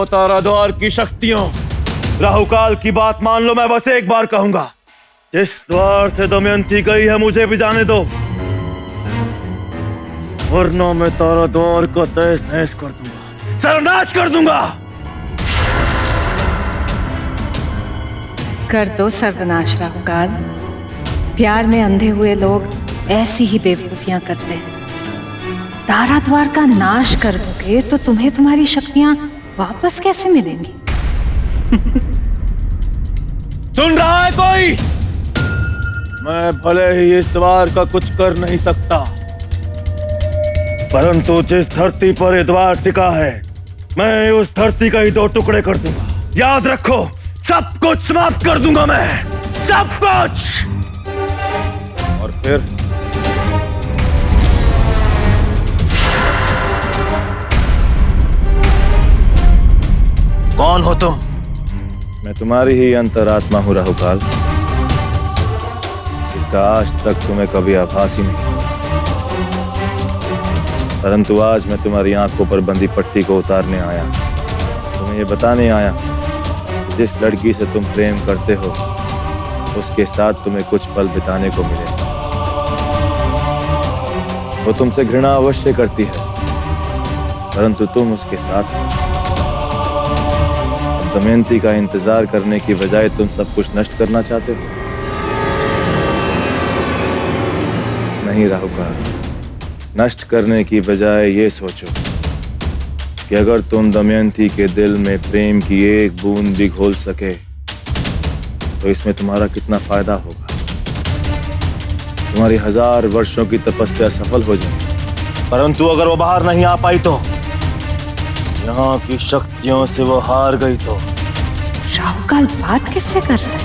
ताराद्वार की शक्तियों, राहुकाल की बात मान लो। मैं बस एक बार कहूंगा, जिस द्वार से दमयंती गई है मुझे भी जाने दो, वरना मैं ताराद्वार को तहस नहस कर दूंगा, सर्वनाश कर दूंगा। कर दो सर्वनाश राहुकाल। प्यार में अंधे हुए लोग ऐसी ही बेवकूफियां करते हैं। ताराद्वार का नाश कर दोगे तो तुम्हें तुम्हारी शक्तियां वापस कैसे मिलेंगी? सुन रहा है कोई? मैं भले ही इस द्वार का कुछ कर नहीं सकता, परंतु जिस धरती पर ये द्वार टिका है, मैं उस धरती का ही 2 टुकड़े कर दूंगा। याद रखो, सब कुछ समाप्त कर दूंगा मैं, सब कुछ। और फिर कौन हो तुम? मैं तुम्हारी ही अंतरात्मा हूं राहुकाल, इसका आज तक तुम्हें कभी आभास ही नहीं। परंतु आज मैं तुम्हारी आंखों पर बंधी पट्टी को उतारने आया। तुम्हें ये बताने आया कि जिस लड़की से तुम प्रेम करते हो, उसके साथ तुम्हें कुछ पल बिताने को मिले। वो तुमसे घृणा अवश्य करती है, परंतु तुम उसके साथ हो। दमयंती का इंतजार करने की बजाय तुम सब कुछ नष्ट करना चाहते हो। नहीं राहुकाल, नष्ट करने की बजाय ये सोचो कि अगर तुम दमयंती के दिल में प्रेम की एक बूंद भी घोल सके तो इसमें तुम्हारा कितना फायदा होगा। तुम्हारी 1000 वर्षों की तपस्या सफल हो जाए, परंतु अगर वो बाहर नहीं आ पाई तो, यहाँ की शक्तियों से वो हार गई तो। राहुकाल बात किससे कर रहा है?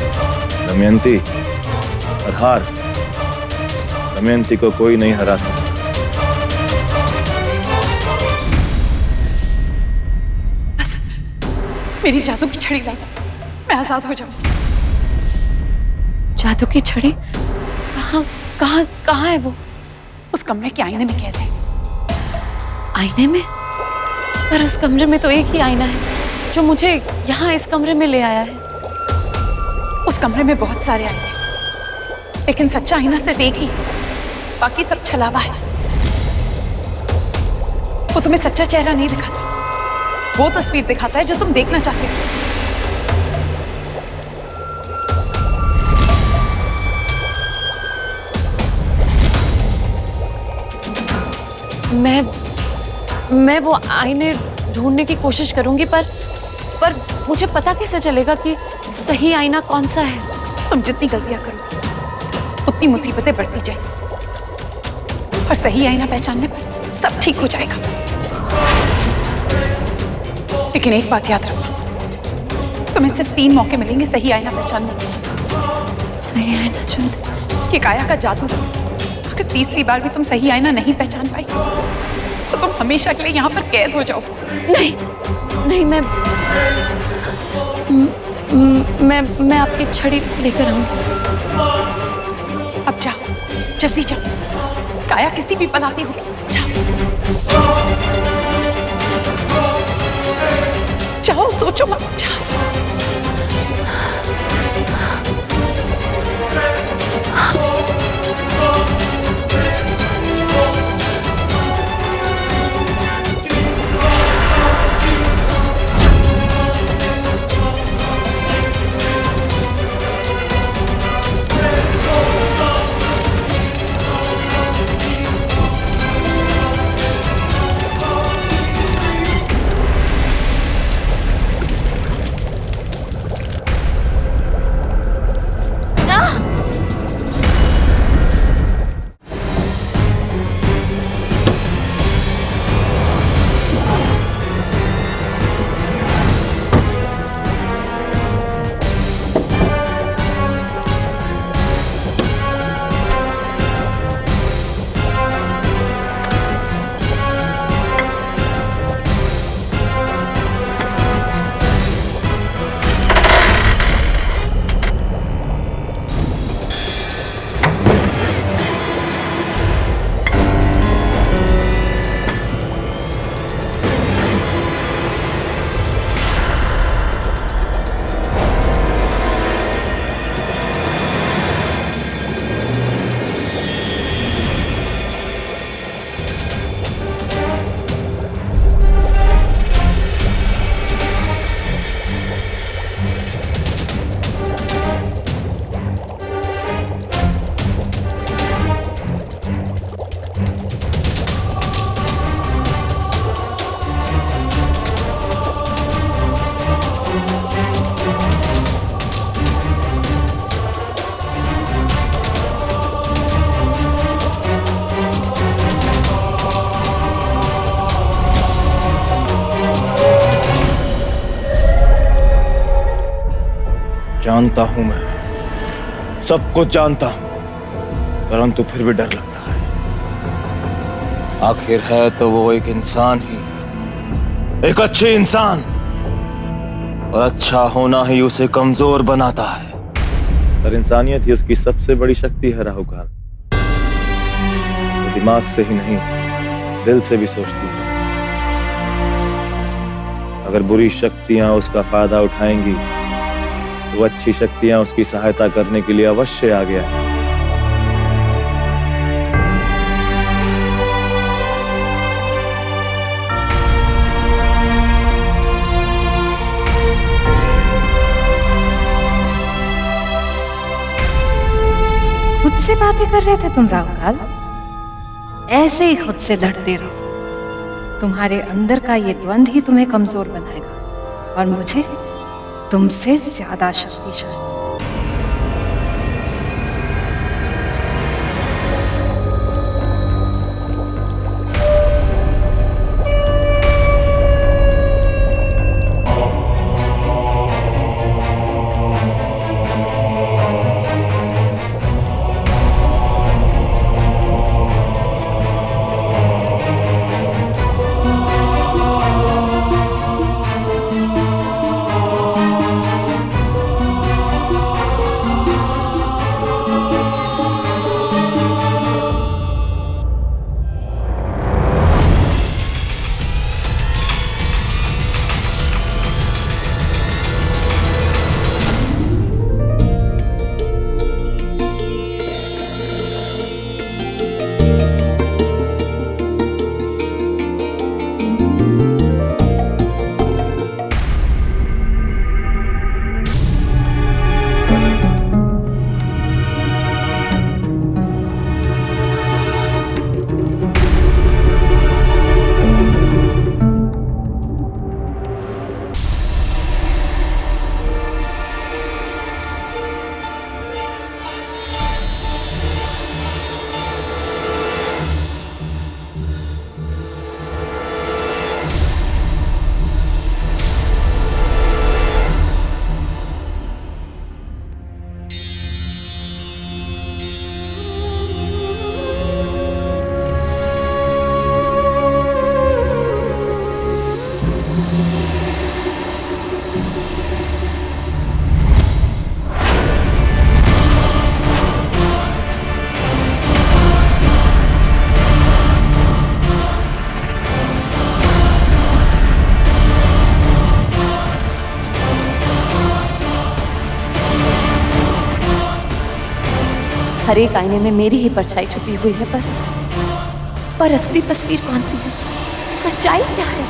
दमयंती और हार। दमयंती को कोई नहीं हरा सकता। बस मेरी जादू की छड़ी ला दो, मैं आजाद हो जाऊं। जादू की छड़ी? कहाँ कहाँ कहाँ है वो? उस कमरे के आईने में कैद है। आईने में? पर उस कमरे में तो एक ही आईना है जो मुझे यहाँ इस कमरे में ले आया है। उस कमरे में बहुत सारे आईने हैं, लेकिन सच्चा आईना सिर्फ एक ही, बाकी सब छलावा है। वो तुम्हें सच्चा चेहरा नहीं दिखाता, वो तस्वीर दिखाता है जो तुम देखना चाहते हो। मैं वो आईने ढूंढने की कोशिश करूंगी, पर मुझे पता कैसे चलेगा कि सही आईना कौन सा है? तुम जितनी गलतियां करो उतनी मुसीबतें बढ़ती जाएगी, और सही आईना पहचानने पर सब ठीक हो जाएगा। लेकिन एक बात याद रखना, तुम्हें सिर्फ 3 मौके मिलेंगे सही आईना पहचानने के। सही आईना चुनते? ये काया का जादू। अगर तीसरी बार भी तुम सही आईना नहीं पहचान पाई तो तुम हमेशा के लिए यहाँ पर कैद हो जाओ। नहीं नहीं, मैं आपकी छड़ी लेकर आऊंगी। अब जाओ, जल्दी जाओ, काया किसी भी पल आती होगी। जाओ जाओ, सोचो मत, जाओ। जानता हूं मैं, सब कुछ जानता हूं, परंतु फिर भी डर लगता है। आखिर है तो वो एक इंसान ही, एक अच्छे इंसान, और अच्छा होना ही उसे कमजोर बनाता है। पर इंसानियत ही उसकी सबसे बड़ी शक्ति है राहुकाल। वो दिमाग से ही नहीं, दिल से भी सोचती है। अगर बुरी शक्तियां उसका फायदा उठाएंगी तो वो अच्छी शक्तियां उसकी सहायता करने के लिए अवश्य आगे आएंगी। खुद से बातें कर रहे थे तुम राहुकाल? ऐसे ही खुद से लड़ते रहो। तुम्हारे अंदर का ये द्वंद्व ही तुम्हें कमजोर बनाएगा और मुझे तुमसे ज्यादा शक्तिशाली। हर एक आईने में मेरी ही परछाई छुपी हुई है, पर असली तस्वीर कौन सी है? सच्चाई क्या है?